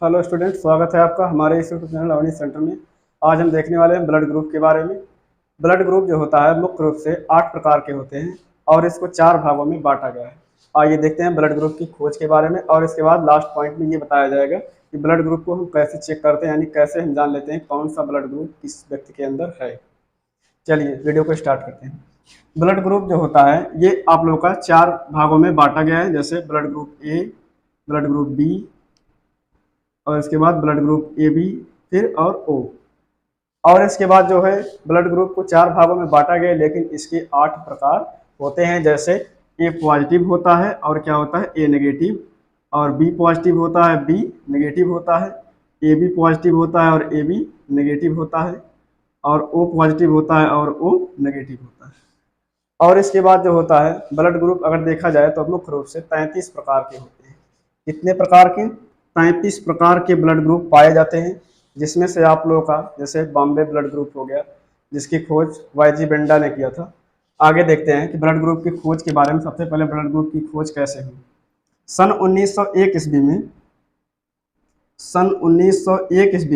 Hello student, स्वागत है आपका हमारे इस यूट्यूब चैनल अवनी सेंटर में। आज हम देखने वाले हैं ब्लड ग्रुप के बारे में। ब्लड ग्रुप जो होता है मुख्य रूप से 8 प्रकार के होते हैं और इसको 4 भागों में बांटा गया है। आइए देखते हैं ब्लड ग्रुप की खोज के बारे में और इसके बाद लास्ट पॉइंट में ये बताया जाएगा कि ब्लड ग्रुप को हम कैसे चेक करते हैं, यानी कैसे हम जान लेते हैं कौन सा ब्लड ग्रुप किस व्यक्ति के अंदर है। चलिए वीडियो को स्टार्ट करते हैं। ब्लड ग्रुप जो होता है ये आप लोगों का 4 भागों में बांटा गया है, जैसे blood group A, blood group B और इसके बाद ब्लड ग्रुप ए बी फिर और ओ। और इसके बाद जो है ब्लड ग्रुप को 4 भागों में बांटा गया, लेकिन इसके 8 प्रकार होते हैं। जैसे ए पॉजिटिव होता है और क्या होता है ए नेगेटिव, और बी पॉजिटिव होता है बी नेगेटिव होता है, ए बी पॉजिटिव होता है और ए बी नेगेटिव होता है, और ओ पॉजिटिव होता है और ओ नेगेटिव होता है। और इसके बाद जो होता है ब्लड ग्रुप अगर देखा जाए तो मुख्य रूप से 33 प्रकार के होते हैं। कितने प्रकार के? 33 प्रकार के ब्लड ग्रुप पाए जाते हैं, जिसमें से आप लोगों का जैसे बॉम्बे ब्लड ग्रुप हो गया, जिसकी खोज वाई.जी. बेंडा ने किया था। आगे देखते हैं कि ब्लड ग्रुप की खोज के बारे में। सबसे पहले ब्लड ग्रुप की खोज कैसे हुई? सन 1901 ईस्वी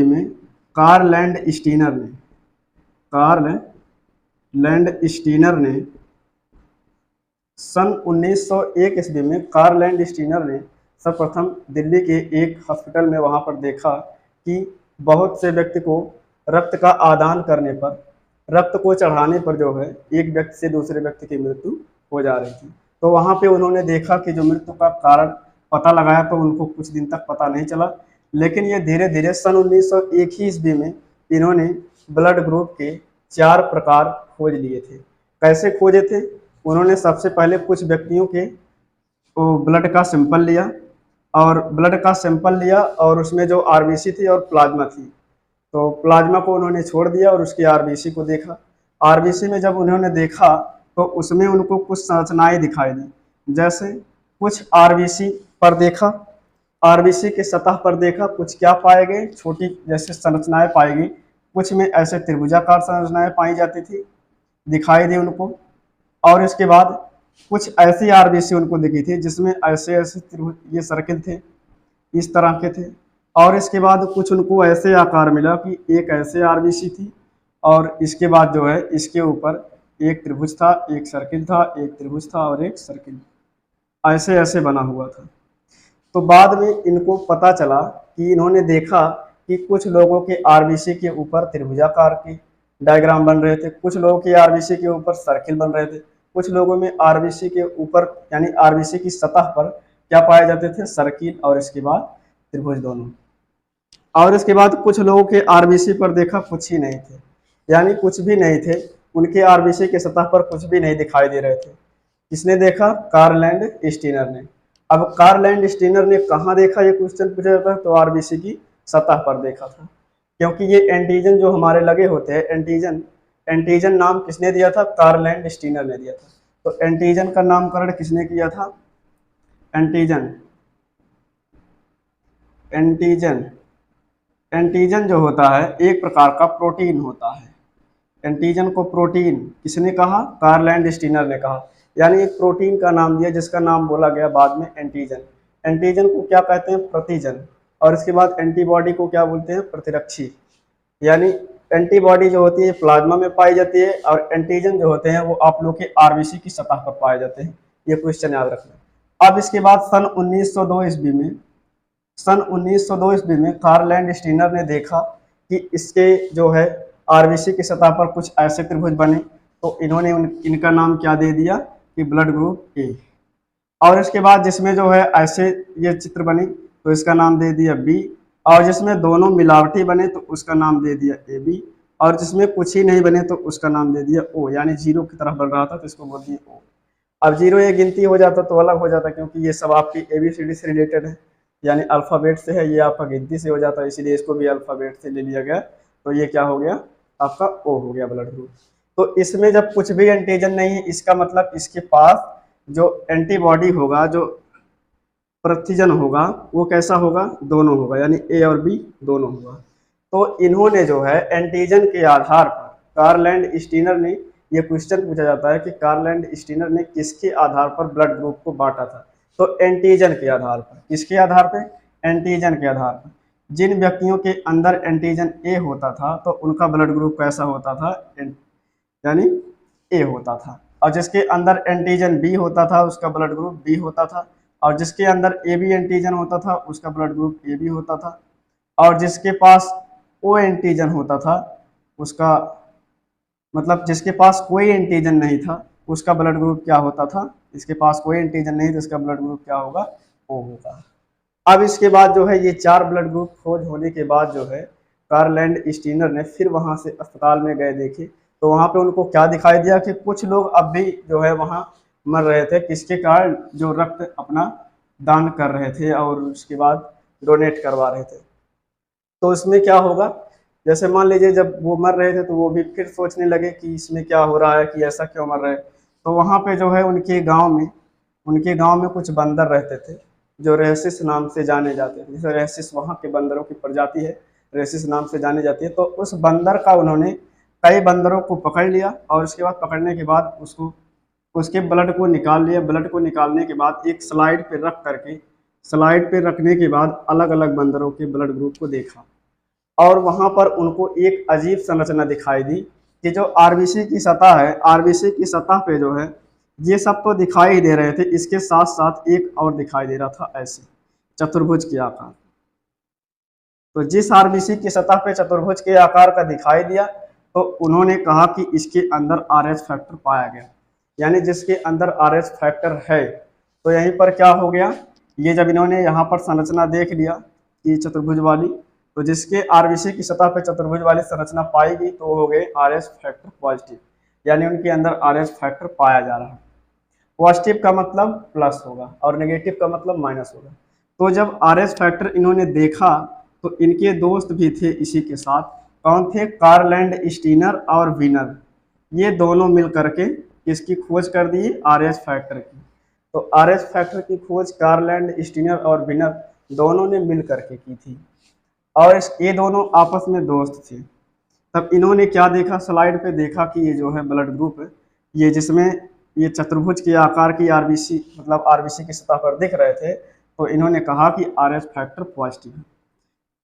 में कार्ल लैंड स्टीनर ने सन 1901 ईस्वी में कार्ल लैंड स्टीनर ने सर्वप्रथम दिल्ली के एक हॉस्पिटल में वहां पर देखा कि बहुत से व्यक्ति को रक्त का आदान करने पर, रक्त को चढ़ाने पर जो है एक व्यक्ति से दूसरे व्यक्ति की मृत्यु हो जा रही थी। तो वहां पे उन्होंने देखा कि जो मृत्यु का कारण पता लगाया तो उनको कुछ दिन तक पता नहीं चला, लेकिन ये धीरे धीरे सन 1901 ही ईस्वी में इन्होंने ब्लड ग्रुप के 4 प्रकार खोज लिए थे। कैसे खोजे थे? उन्होंने सबसे पहले कुछ व्यक्तियों के ब्लड का सैंपल लिया और उसमें जो आरबीसी थी और प्लाज्मा थी, तो प्लाज्मा को उन्होंने छोड़ दिया और उसकी आरबीसी को देखा। आरबीसी में जब उन्होंने देखा तो उसमें उनको कुछ संरचनाएं दिखाई दी। जैसे कुछ आरबीसी पर देखा, आरबीसी के सतह पर देखा, कुछ क्या पाए गए, छोटी जैसे संरचनाएं पाई गई। कुछ में ऐसे त्रिभुजाकार संरचनाएं पाई जाती थी, दिखाई दी उनको। और इसके बाद कुछ ऐसी आरबीसी उनको दिखी थी जिसमें ऐसे ऐसे ये सर्किल थे, इस तरह के थे। और इसके बाद कुछ उनको ऐसे आकार मिला कि एक ऐसे आरबीसी थी और इसके बाद जो है इसके ऊपर एक त्रिभुज था, एक सर्किल था, एक त्रिभुज था और एक सर्किल, ऐसे ऐसे बना हुआ था। तो बाद में इनको पता चला कि इन्होंने देखा कि कुछ लोगों के आरबीसी के ऊपर त्रिभुजाकार के डायग्राम बन रहे थे, कुछ लोगों के आरबीसी के ऊपर सर्किल बन रहे थे, कुछ लोगों में आरबीसी के ऊपर यानी आरबीसी की सतह पर क्या पाए जाते थे, सर्किल और इसके बाद त्रिभुज दोनों। और इसके बाद कुछ लोगों के आरबीसी पर देखा कुछ ही नहीं थे, यानी कुछ भी नहीं थे, उनके आरबीसी के सतह पर कुछ भी नहीं दिखाई दे रहे थे। किसने देखा? कार्ल लैंड स्टीनर ने। अब कार्ल लैंड स्टीनर ने कहाँ देखा, ये क्वेश्चन पूछा जाता है, तो आरबीसी की सतह पर देखा था, क्योंकि ये एंटीजन जो हमारे लगे होते हैं, एंटीजन नाम किसने दिया था? कार्ल लैंड स्टीनर ने दिया था। तो एंटीजन का नामकरण किसने किया था? एंटीजन जो होता है एक प्रकार का प्रोटीन होता है। एंटीजन को प्रोटीन किसने कहा? कार्ल लैंड स्टीनर ने कहा, यानी एक प्रोटीन का नाम दिया जिसका नाम बोला गया बाद में एंटीजन। एंटीजन को क्या कहते हैं? प्रतिजन। और इसके बाद एंटीबॉडी को क्या बोलते हैं? प्रतिरक्षी। यानी एंटीबॉडी जो होती है प्लाज्मा में पाई जाती है और एंटीजन जो होते हैं वो आप लोग के आरबीसी की सतह पर पाए जाते हैं। ये क्वेश्चन याद रखना। अब इसके बाद सन 1902 ईस्वी में कार्ल लैंड स्टीनर ने देखा कि इसके जो है आरबीसी की सतह पर कुछ ऐसे त्रिभुज बने, तो इन्होंने इनका नाम क्या दे दिया कि ब्लड ग्रुप ए। और इसके बाद जिसमें जो है ऐसे ये चित्र बने तो इसका नाम दे दिया बी, और जिसमें दोनों मिलावटी बने तो उसका नाम दे दिया ए बी, और जिसमें कुछ ही नहीं बने तो उसका नाम दे दिया ओ, यानी जीरो की तरफ बढ़ रहा था तो इसको बोल दिया ओ। अब जीरो ये गिनती हो जाता तो अलग हो जाता, क्योंकि ये सब आपकी ABCD से रिलेटेड है, यानी अल्फ़ाबेट से है, ये आपका गिनती से हो जाता है, इसीलिए इसको भी अल्फ़ाबेट से ले लिया गया। तो ये क्या हो गया? आपका ओ हो गया ब्लड ग्रुप। तो इसमें जब कुछ भी एंटीजन नहीं है, इसका मतलब इसके पास जो एंटीबॉडी होगा, जो प्रतिजन होगा, वो कैसा होगा? दोनों होगा, यानी ए और बी दोनों होगा। तो इन्होंने जो है एंटीजन के आधार पर, कार्ल लैंड स्टीनर ने, ये क्वेश्चन पूछा जाता है कि कार्ल लैंड स्टीनर ने किसके आधार पर ब्लड ग्रुप को बांटा था? तो एंटीजन के आधार पर। किसके आधार पर? एंटीजन के आधार पर। जिन व्यक्तियों के अंदर एंटीजन ए होता था तो उनका ब्लड ग्रुप कैसा होता था, यानी ए होता था। और जिसके अंदर एंटीजन बी होता था उसका ब्लड ग्रुप बी होता था। और जिसके अंदर ए बी एंटीजन होता था उसका ब्लड ग्रुप ए बी होता था। और जिसके पास ओ एंटीजन होता था उसका, मतलब जिसके पास कोई एंटीजन नहीं था उसका ब्लड ग्रुप क्या होता था, इसके पास कोई एंटीजन नहीं तो इसका ब्लड ग्रुप क्या होगा, ओ होगा। अब इसके बाद जो है ये 4 ब्लड ग्रुप खोज होने के बाद जो है कार्ल लैंड स्टीनर ने फिर वहां से अस्पताल में गए देखे, तो वहां पे उनको क्या दिखाई दिया कि कुछ लोग अब भी जो है वहां मर रहे थे, किसके कारण, जो रक्त अपना दान कर रहे थे और उसके बाद डोनेट करवा रहे थे। तो इसमें क्या होगा, जैसे मान लीजिए जब वो मर रहे थे तो वो भी फिर सोचने लगे कि इसमें क्या हो रहा है, कि ऐसा क्यों मर रहे हैं। तो वहाँ पे जो है उनके गांव में कुछ बंदर रहते थे जो रेसिस नाम से जाने जाते थे। जैसे रेसिस वहाँ के बंदरों की प्रजाति है, रेसिस नाम से जानी जाती है। तो उस बंदर का उन्होंने कई बंदरों को पकड़ लिया और उसके बाद पकड़ने के बाद उसको उसके ब्लड को निकाल लिया। ब्लड को निकालने के बाद एक स्लाइड पे रख करके, स्लाइड पे रखने के बाद अलग अलग बंदरों के ब्लड ग्रुप को देखा और वहां पर उनको एक अजीब संरचना दिखाई दी कि जो आरबीसी की सतह है, आरबीसी की सतह पे जो है ये सब तो दिखाई ही दे रहे थे, इसके साथ साथ एक और दिखाई दे रहा था ऐसे चतुर्भुज के आकार। तो जिस आरबीसी की सतह पे चतुर्भुज के आकार का दिखाई दिया तो उन्होंने कहा कि इसके अंदर आरएच फैक्टर पाया गया, यानी जिसके अंदर आरएच फैक्टर है। तो यहीं पर क्या हो गया, ये जब इन्होंने यहाँ पर संरचना देख लिया कि चतुर्भुज वाली, तो जिसके आरबीसी की सतह पे चतुर्भुज वाली संरचना पाई गई तो हो गए आरएच फैक्टर पॉजिटिव, यानी उनके अंदर आरएच फैक्टर पाया जा रहा है। पॉजिटिव का मतलब प्लस होगा और नेगेटिव का मतलब माइनस होगा। तो जब आरएच फैक्टर इन्होंने देखा तो इनके दोस्त भी थे इसी के साथ, कौन थे, कार्ल लैंड स्टीनर और वीनर। ये दोनों मिल करके इसकी खोज कर दी आरएच फैक्टर की। तो आरएच फैक्टर की खोज कार्ल लैंड स्टीनर और वीनर दोनों ने मिल करके की थी और ये दोनों आपस में दोस्त थे। तब इन्होंने क्या देखा, स्लाइड पे देखा कि ये जो है ब्लड ग्रुप है, ये जिसमें ये चतुर्भुज के आकार की आरबीसी, मतलब आरबीसी की सतह पर दिख रहे थे, तो इन्होंने कहा कि आरएच फैक्टर पॉजिटिव है।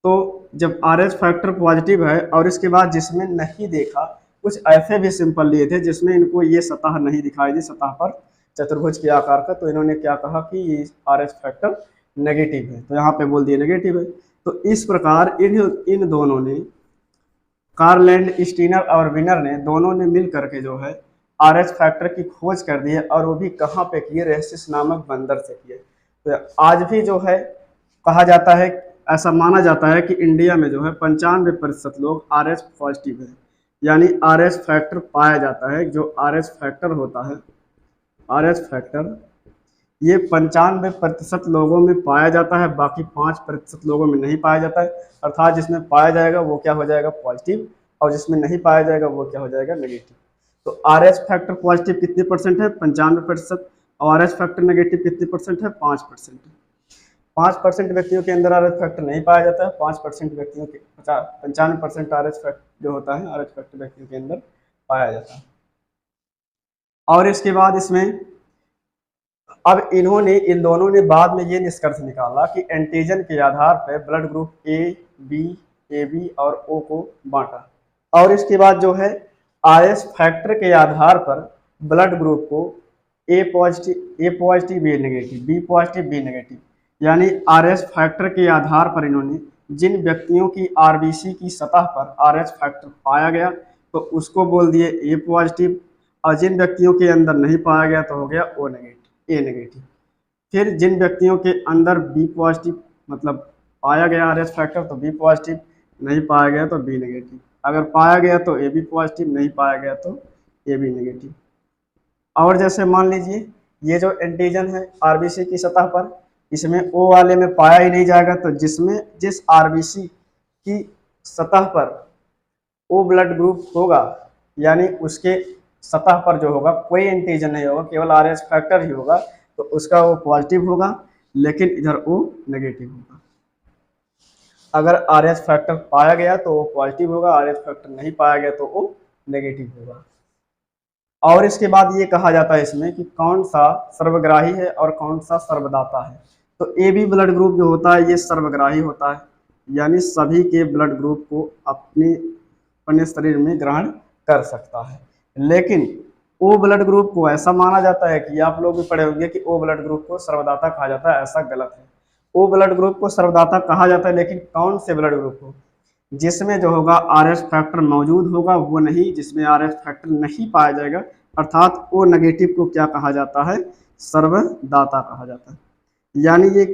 तो जब आरएच फैक्टर पॉजिटिव है और इसके बाद जिसमें नहीं देखा, कुछ ऐसे भी सिंपल लिए थे जिसमें इनको ये सतह नहीं दिखाई दी, सतह पर चतुर्भुज के आकार का, तो इन्होंने क्या कहा कि ये आरएच फैक्टर नेगेटिव है, तो यहाँ पे बोल दिए नेगेटिव है। तो इस प्रकार इन दोनों ने, कार्ल लैंड स्टीनर और विनर ने, दोनों ने मिल करके जो है आरएच फैक्टर की खोज कर दी है और वो भी कहाँ पे किए, रेसिस नामक बंदर से किए। तो आज भी जो है कहा जाता है, ऐसा माना जाता है कि इंडिया में जो है 95% लोग आरएच पॉजिटिव है, यानी आरएच फैक्टर पाया जाता है। जो आरएच फैक्टर होता है, आरएच फैक्टर ये 95% लोगों में पाया जाता है, बाकी 5% लोगों में नहीं पाया जाता है। अर्थात जिसमें पाया जाएगा वो क्या हो जाएगा, पॉजिटिव, और जिसमें नहीं पाया जाएगा वो क्या हो जाएगा, नेगेटिव। तो आरएच फैक्टर पॉजिटिव कितने परसेंट है, 95%, और आरएच फैक्टर नेगेटिव कितने परसेंट है, 5%। 5% व्यक्तियों के अंदर आरएच फैक्टर नहीं पाया जाता है, 5% व्यक्तियों के 95% आरएच फैक्टर जो होता है, आरएच फैक्टर व्यक्तियों के अंदर पाया जाता है। और इसके बाद इसमें अब इन्होंने, इन दोनों ने बाद में ये निष्कर्ष निकाला कि एंटीजन के आधार पर ब्लड ग्रुप ए बी और ओ को बांटा, और इसके बाद जो है आरएच फैक्टर के आधार पर ब्लड ग्रुप को A positive B negative, B positive B negative, यानी आरएच फैक्टर के आधार पर इन्होंने जिन व्यक्तियों की आरबीसी की सतह पर आरएच फैक्टर पाया गया तो उसको बोल दिए ए पॉजिटिव, और जिन व्यक्तियों के अंदर नहीं पाया गया तो हो गया ओ नेगेटिव, ए नेगेटिव। फिर जिन व्यक्तियों के अंदर बी पॉजिटिव, मतलब पाया गया आरएच फैक्टर तो बी पॉजिटिव, नहीं पाया गया तो बी नेगेटिव, अगर पाया गया तो ए बी पॉजिटिव, नहीं पाया गया तो ए बी नेगेटिव। और जैसे मान लीजिए ये जो एंटीजन है आरबीसी की सतह पर, इसमें ओ वाले में पाया ही नहीं जाएगा, तो जिस आरबीसी की सतह पर ओ ब्लड ग्रुप होगा, यानी उसके सतह पर जो होगा कोई एंटीजन नहीं होगा, केवल आरएच फैक्टर ही होगा, तो उसका वो पॉजिटिव होगा, लेकिन इधर ओ नेगेटिव होगा। अगर आरएच फैक्टर पाया गया तो वो पॉजिटिव होगा, आरएच फैक्टर नहीं पाया गया तो वो नेगेटिव होगा। और इसके बाद ये कहा जाता है इसमें कि कौन सा सर्वग्राही है और कौन सा सर्वदाता है। तो ए बी ब्लड ग्रुप जो होता है ये सर्वग्राही होता है, यानी सभी के ब्लड ग्रुप को अपने शरीर में ग्रहण कर सकता है। लेकिन ओ ब्लड ग्रुप को ऐसा माना जाता है कि आप लोग भी पढ़े होंगे कि ओ ब्लड ग्रुप को सर्वदाता कहा जाता है, ऐसा गलत है। ओ ब्लड ग्रुप को सर्वदाता कहा जाता है, लेकिन कौन से ब्लड ग्रुप को? जिसमें जो होगा आरएस फैक्टर मौजूद होगा वो नहीं, जिसमें आरएस फैक्टर नहीं पाया जाएगा, अर्थात ओ नेगेटिव को क्या कहा जाता है? सर्वदाता कहा जाता है। यानी ये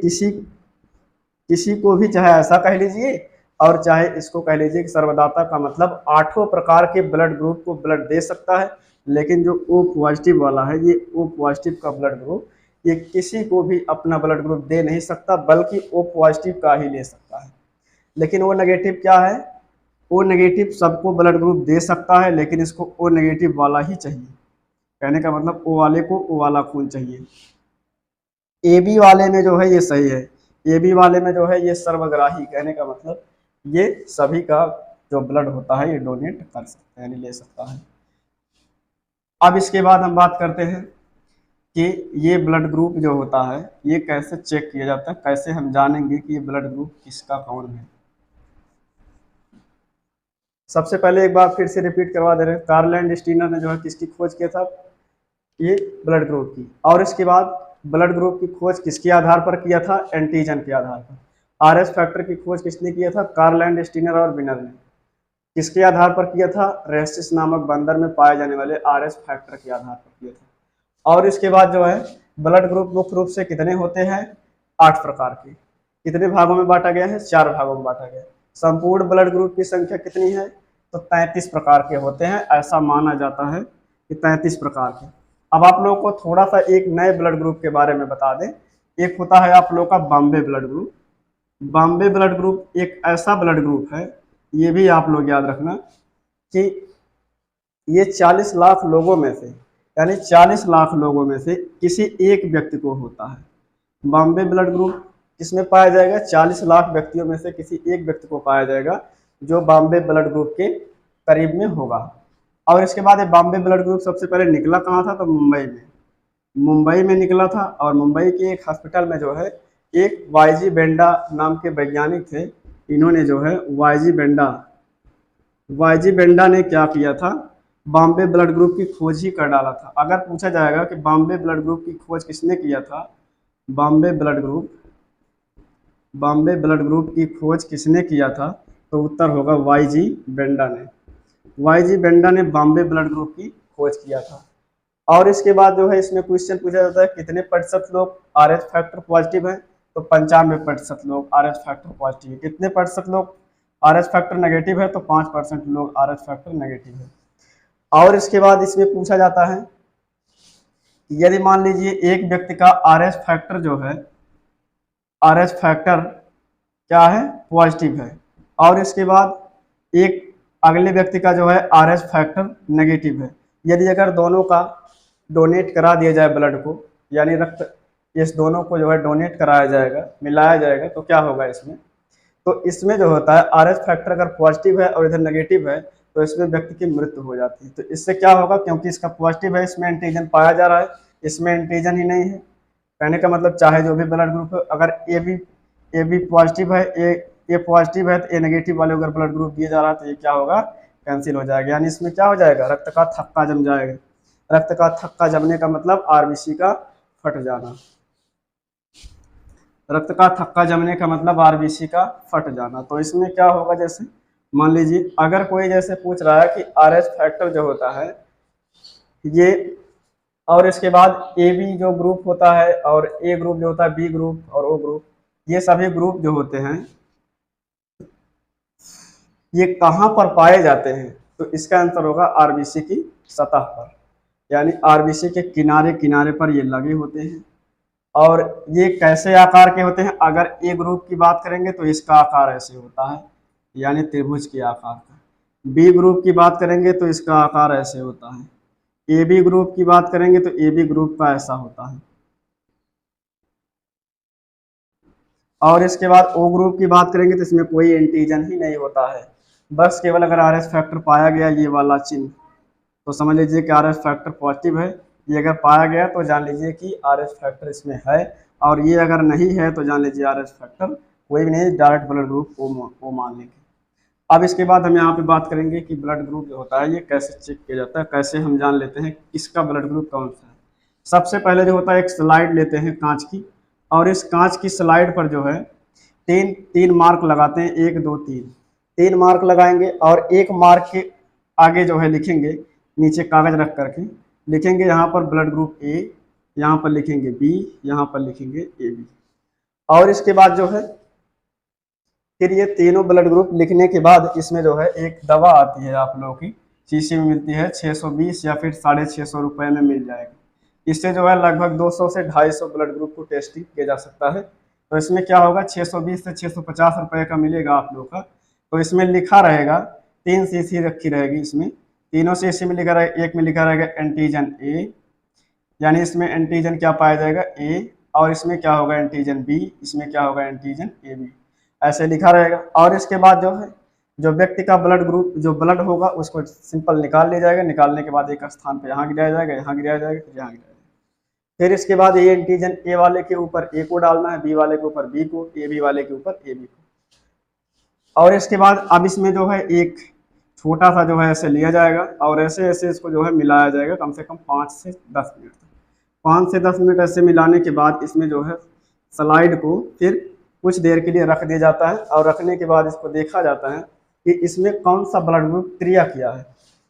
किसी को भी चाहे ऐसा कह लीजिए और चाहे इसको कह लीजिए कि सर्वदाता का मतलब 8 प्रकार के ब्लड ग्रुप को ब्लड दे सकता है। लेकिन जो ओ पॉजिटिव वाला है, ये ओ पॉजिटिव का ब्लड ग्रुप, ये किसी को भी अपना ब्लड ग्रुप दे नहीं सकता, बल्कि ओ पॉजिटिव का ही ले सकता है। लेकिन ओ नेगेटिव क्या है? ओ नेगेटिव सबको ब्लड ग्रुप दे सकता है, लेकिन इसको ओ नेगेटिव वाला ही चाहिए। कहने का मतलब ओ वाले को ओ वाला खून चाहिए। ए बी वाले में जो है ये सही है, ए बी वाले में जो है ये सर्वग्राही, कहने का मतलब ये सभी का जो ब्लड होता है ये डोनेट कर सकता है, यानी ले सकता है। अब इसके बाद हम बात करते हैं कि ये ब्लड ग्रुप जो होता है ये कैसे चेक किया जाता है, कैसे हम जानेंगे कि ये ब्लड ग्रुप किसका कौन है। सबसे पहले एक बार फिर से रिपीट करवा दे रहे हैं, कार्ल एंड स्टीनर ने जो है किसकी खोज किया था? ये ब्लड ग्रुप की। और इसके बाद ब्लड ग्रुप की खोज किसके आधार पर किया था? एंटीजन के आधार पर। आरएस फैक्टर की खोज किसने किया था? कार्ल एंड स्टीनर और विनर ने। किसके आधार पर किया था? रेसिस नामक बंदर में पाए जाने वाले आरएस फैक्टर के आधार पर किया था। और इसके बाद जो है ब्लड ग्रुप मुख्य रूप से कितने होते हैं? 8 प्रकार के। कितने भागों में बांटा गया है? 4 भागों में बांटा गया है। संपूर्ण ब्लड ग्रुप की संख्या कितनी है? तो 33 प्रकार के होते हैं, ऐसा माना जाता है कि 33 प्रकार के। अब आप लोगों को थोड़ा सा एक नए ब्लड ग्रुप के बारे में बता दें। एक होता है आप लोगों का Bombay blood group. Bombay blood group एक ऐसा ब्लड ग्रुप है, ये भी आप लोग याद रखना कि ये 40 लाख लोगों में से, यानी 40 लाख लोगों में से किसी एक व्यक्ति को होता है। बॉम्बे ब्लड ग्रुप किसमें पाया जाएगा? 40 लाख व्यक्तियों में से किसी एक व्यक्ति को पाया जाएगा जो बॉम्बे ब्लड ग्रुप के करीब में होगा। और इसके बाद ये बॉम्बे ब्लड ग्रुप सबसे पहले निकला कहाँ था? तो मुंबई में निकला था। और मुंबई के एक हॉस्पिटल में जो है एक वाईजी बेंडा नाम के वैज्ञानिक थे, इन्होंने जो है वाईजी बेंडा ने क्या किया था? बॉम्बे ब्लड ग्रुप की खोज ही कर डाला था। अगर पूछा जाएगा कि बॉम्बे ब्लड ग्रुप की खोज किसने किया था, बॉम्बे ब्लड ग्रुप की खोज किसने किया था, तो उत्तर होगा वाईजी बेंडा ने। वाईजी बेंडा ने बॉम्बे ब्लड ग्रुप की खोज किया था। और इसके बाद जो है इसमें क्वेश्चन पूछा जाता है कितने प्रतिशत लोग आरएच फैक्टर पॉजिटिव हैं? तो 95% लोग आरएच फैक्टर पॉजिटिव है। कितने प्रतिशत लोग आरएच फैक्टर नेगेटिव है? तो 5% लोग आरएच फैक्टर नेगेटिव है। और इसके बाद इसमें पूछा जाता है यदि मान लीजिए एक व्यक्ति का आरएच फैक्टर जो है, आरएच फैक्टर क्या है? पॉजिटिव है। और इसके बाद एक अगले व्यक्ति का जो है आरएच फैक्टर नेगेटिव है। यदि अगर दोनों का डोनेट करा दिया जाए ब्लड को, यानी रक्त, इस दोनों को जो है डोनेट कराया जाएगा, मिलाया जाएगा, तो क्या होगा इसमें? तो इसमें जो होता है आरएच फैक्टर अगर पॉजिटिव है और इधर नेगेटिव है तो इसमें व्यक्ति की मृत्यु हो जाती है। तो इससे क्या होगा? क्योंकि इसका पॉजिटिव है, इसमें एंटीजन पाया जा रहा है, इसमें एंटीजन ही नहीं है। कहने का मतलब चाहे जो भी ब्लड ग्रुप है, अगर ए बी पॉजिटिव है, ए पॉजिटिव है, तो ए नेगेटिव वाले अगर ब्लड ग्रुप दिया जा रहा है तो ये क्या होगा? कैंसिल हो जाएगा। यानी इसमें क्या हो जाएगा? रक्त का थक्का जम जाएगा। रक्त का थक्का जमने का मतलब आरबीसी का फट जाना। रक्त का थक्का जमने का मतलब आरबीसी का फट जाना। तो इसमें क्या होगा? जैसे मान लीजिए अगर कोई जैसे पूछ रहा है कि आरएच फैक्टर जो होता है ये, और इसके बाद ए बी जो ग्रुप होता है और ए ग्रुप जो होता है, बी ग्रुप और ओ ग्रुप, ये सभी ग्रुप जो होते हैं ये कहाँ पर पाए जाते हैं? तो इसका आंसर होगा आरबीसी की सतह पर, यानी आरबीसी के किनारे किनारे पर ये लगे होते हैं। और ये कैसे आकार के होते हैं? अगर ए ग्रुप की बात करेंगे तो इसका आकार ऐसे होता है, यानी त्रिभुज के आकार का। बी ग्रुप की बात करेंगे तो इसका आकार ऐसे होता है। ए बी ग्रुप की बात करेंगे तो ए बी ग्रुप का ऐसा होता है। और इसके बाद ओ ग्रुप की बात करेंगे तो इसमें कोई एंटीजन ही नहीं होता है, बस केवल अगर आरएच फैक्टर पाया गया ये वाला चिन्ह, तो समझ लीजिए कि आरएच फैक्टर पॉजिटिव है। ये अगर पाया गया तो जान लीजिए कि आरएच फैक्टर इसमें है, और ये अगर नहीं है तो जान लीजिए आरएच फैक्टर कोई भी नहीं, डायरेक्ट ब्लड ग्रुप ओ मान लेंगे। अब इसके बाद हम यहाँ पे बात करेंगे कि ब्लड ग्रुप जो होता है ये कैसे चेक किया जाता है, कैसे हम जान लेते हैं किसका ब्लड ग्रुप कौन सा है। सबसे पहले जो होता है एक स्लाइड लेते हैं कांच की, और इस कांच की स्लाइड पर जो है तीन तीन मार्क लगाते हैं, 1 2 3, 3 मार्क लगाएंगे और एक मार्क के आगे जो है लिखेंगे, नीचे कागज रख करके लिखेंगे यहाँ पर ब्लड ग्रुप ए, यहाँ पर लिखेंगे बी, यहाँ पर लिखेंगे ए बी। और इसके बाद जो है फिर ये तीनों ब्लड ग्रुप लिखने के बाद इसमें जो है एक दवा आती है आप लोगों की, शीशी में मिलती है, 620 या फिर 650 रुपये में मिल जाएगी। इससे जो है लगभग 200 से 250 ब्लड ग्रुप को टेस्टिंग किया जा सकता है। तो इसमें क्या होगा, 620 से 650 रुपये का मिलेगा आप लोगों का। तो इसमें लिखा रहेगा, 3 शीशी रखी रहेगी, इसमें तीनों शीशी में लिखा रहेगा, एक में लिखा रहेगा एंटीजन ए, यानी इसमें एंटीजन क्या पाया जाएगा ए, और इसमें क्या होगा एंटीजन बी, इसमें क्या होगा एंटीजन ए बी, ऐसे लिखा रहेगा। और इसके बाद जो है जो व्यक्ति का ब्लड ग्रुप जो ब्लड होगा उसको सिंपल निकाल लिया जाएगा, निकालने के बाद एक स्थान पे यहाँ गिराया जाएगा, यहाँ गिराया जाएगा, फिर यहाँ गिराया जाएगा। फिर इसके बाद ये एंटीजन ए वाले के ऊपर ए को डालना है, बी वाले के ऊपर बी को, ए बी वाले के ऊपर ए बी को। और इसके बाद अब इसमें जो है एक छोटा सा जो है ऐसे लिया जाएगा और ऐसे ऐसे इसको जो है मिलाया जाएगा कम से कम 5 से 10 मिनट तक। 5 से 10 मिनट ऐसे मिलाने के बाद इसमें जो है स्लाइड को फिर कुछ देर के लिए रख दिया जाता है, और रखने के बाद इसको देखा जाता है कि इसमें कौन सा ब्लड ग्रुप क्रिया किया है।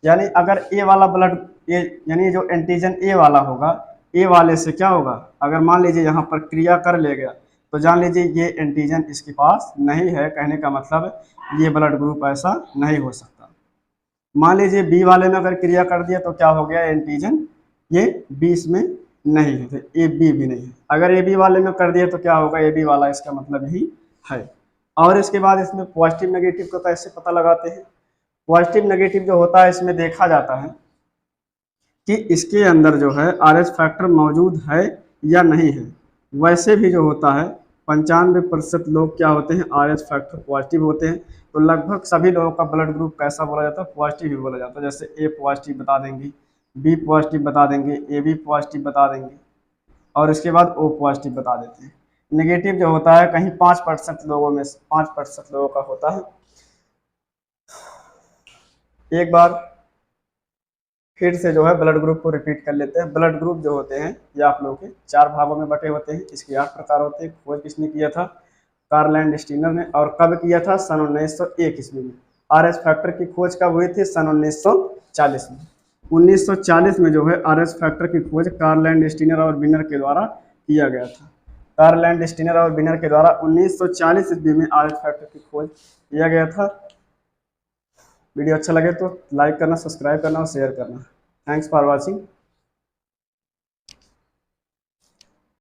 यानी अगर ए वाला ब्लड यानी जो एंटीजन ए वाला होगा, ए वाले से क्या होगा, अगर मान लीजिए यहाँ पर क्रिया कर ले गया तो जान लीजिए ये एंटीजन इसके पास नहीं है, कहने का मतलब ये ब्लड ग्रुप ऐसा नहीं हो सकता। मान लीजिए बी वाले में अगर क्रिया कर दिया तो क्या हो गया, एंटीजन ये बी इसमें नहीं है, तो ए बी भी नहीं है। अगर ए बी वाले में कर दिया तो क्या होगा, ए बी वाला, इसका मतलब यही है। और इसके बाद इसमें पॉजिटिव नेगेटिव को कैसे पता लगाते हैं। पॉजिटिव नेगेटिव जो होता है इसमें देखा जाता है कि इसके अंदर जो है RH फैक्टर मौजूद है या नहीं है। वैसे भी जो होता है 95% लोग क्या होते हैं, RH फैक्टर पॉजिटिव होते हैं। तो लगभग सभी लोगों का ब्लड ग्रुप कैसा बोला जाता है, पॉजिटिव ही बोला जाता है। जैसे ए पॉजिटिव बता देंगे, बी पॉजिटिव बता देंगे, ए बी पॉजिटिव बता देंगे, और इसके बाद ओ पॉजिटिव बता देते हैं। नेगेटिव जो होता है कहीं 5% लोगों में 5% लोगों का होता है। एक बार फिर से जो है ब्लड ग्रुप को रिपीट कर लेते हैं। ब्लड ग्रुप जो होते हैं ये आप लोगों के 4 भागों में बटे होते हैं। इसके 8 प्रकार होते हैं। खोज किसने किया था, कार्ल लैंडस्टीनर ने, और कब किया था, सन 1901 ईस्वी में। RH फैक्टर की खोज कब हुई थी, सन 1940 में। 1940 में जो है RH फैक्टर की खोज कार्ल लैंडस्टीनर और विनर के द्वारा किया गया था। कार्ल लैंडस्टीनर और विनर के द्वारा 1940 ईस्वी में RH फैक्टर की खोज किया गया था। वीडियो अच्छा लगे तो लाइक करना, सब्सक्राइब करना और शेयर करना। Thanks for watching.